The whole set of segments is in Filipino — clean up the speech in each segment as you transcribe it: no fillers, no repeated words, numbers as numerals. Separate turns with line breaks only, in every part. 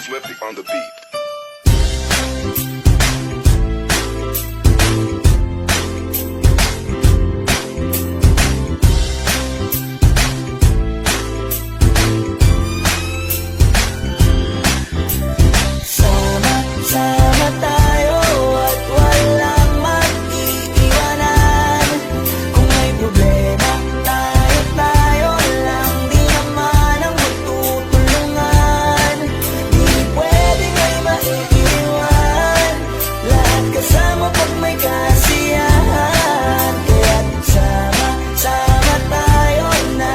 Flippy on the beat.
Sama tayo at walang mag-iiwanan. Kung may problema, tayo lang. Di naman ang magtutulungan. Di pwedeng ay maiiwan. Lahat kasama pag may kasiyahan. Kaya't sama tayo na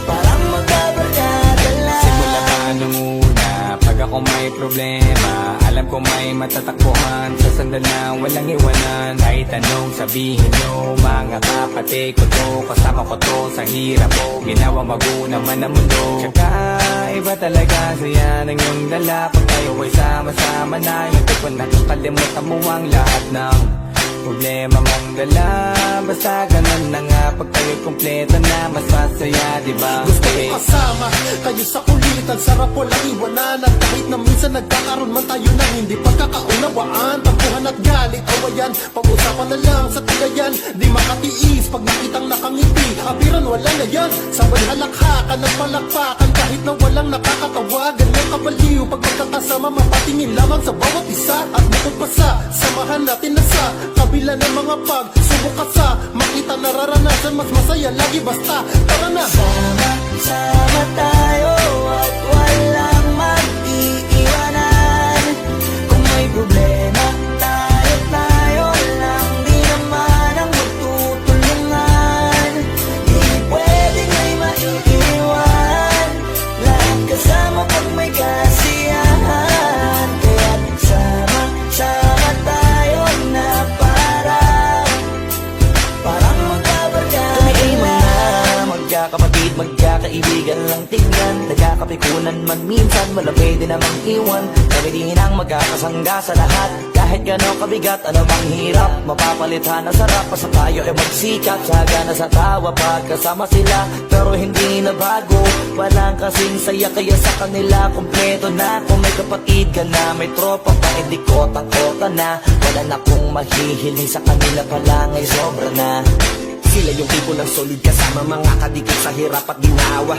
parang magkabarkada lang.
Simula pa nung una, pag ako may problema, alam ko may matatakbuhan. Sa sandal na walang iwanan. Kahit anong sabihin nyo, mga kapatid ko to, kasama ko to sa hirap ko. Ginawa maguna man ang mundo. Tsaka iba talaga saya ng iyong dala. Pag tayo ay sama-sama na, hindi ko nakakalimutan mo ang lahat ng problema mong dala. Basta ganun na nga, pag tayo'y kumpleto na, mas masaya, diba?
Gusto ko kasama kayo sa kulitan, sarap walang iwanan. At kahit na minsan nagkakaroon man tayo ng hindi pagkakaunawaan, tampuhan at galit, awayan, pag-usapan na lang sa tagayan. Di makatiis pag nakitang nakangiti, abiran wala na yan. Sabay halakhakan at palakpakan kahit na walang nakakatawa. Ganyan kabaliw pag magkakasama, mapatingin lamang sa bawat isa. At bukod pa sa samahan natin na sa kabila ng mga pagsubok ka sa makita nararanasan, mas masaya lagi basta tara na.
Sama tayo at walang mag-iiwanan. Kung may problema, tayo lang. Di naman ang magtutulungan. Di pwedeng ay maiiwan. Lahat kasama pag may kasiyahan. Kaya't sama tayo na parang magkabarkada lang. Magkakapatid, magkakaibigan lang tingnan. Nagkakapikunan man minsan, malapit din namang iwan. Kami din ang magkakasangga sa lahat. Kahit gano'ng kabigat, ano bang hirap, mapapalitan na sarap. Basta tayo ay magsikat, tsaga na sa tawa pagkasama sila. Pero hindi na bago, walang kasing saya. Kaya sa kanila, kumpleto na. Kung may kapatid ka na, may tropa pa, hindi kota-kota na. Wala na kong mahihiling sa kanila pa lang ay sobra na.
Sila yung tipo ng solid kasama, mga kadikit sa hirap at ginawa.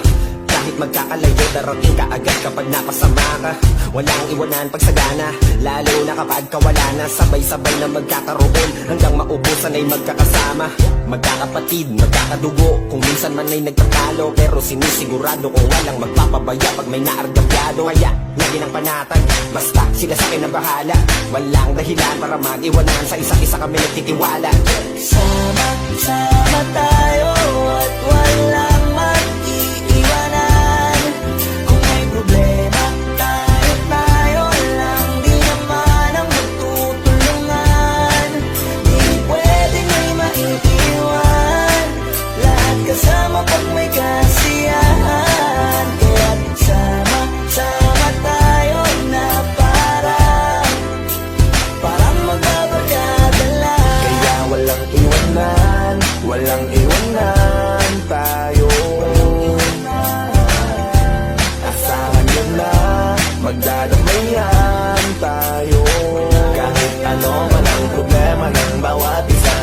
Kahit magkakalayo, darating ka agad kapag napasama ka. Walang iwanan pag sagana, lalo na kapag kawala na. Sabay-sabay na magkakaroon, hanggang maubusan ay magkakasama. Magkakapatid, magkakadugo, kung minsan man ay nagtatalo. Pero sinisigurado kung walang magpapabaya pag may naargabyado. Kaya, lagi ng panatag, basta sila sa akin ang bahala. Walang dahilan para mag-iwanan, sa isa't isa kami nagtitiwala.
Sama tayo at walang mag-iiwanan. Kung may problema, tayo lang. Di naman ang magtutulungan. Di pwedeng ay maiiwan. Lahat kasama pag may kasiyahan. Kaya't sama tayo na parang magbabarkada lang.
Kaya walang iwanan, walang iwanan tayo. Asahan nyo na, magdadamayan tayo. Kahit ano man ang problema ng bawat isa,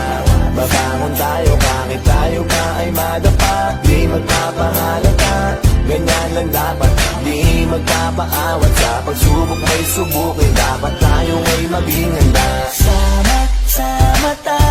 babangon tayo kahit tayo pa ay madapa. Di magpapahalata, ganyan lang dapat. Di magpapaawat sa pagsubok may subukin. Dapat tayo ay maging handa.
Sama tayo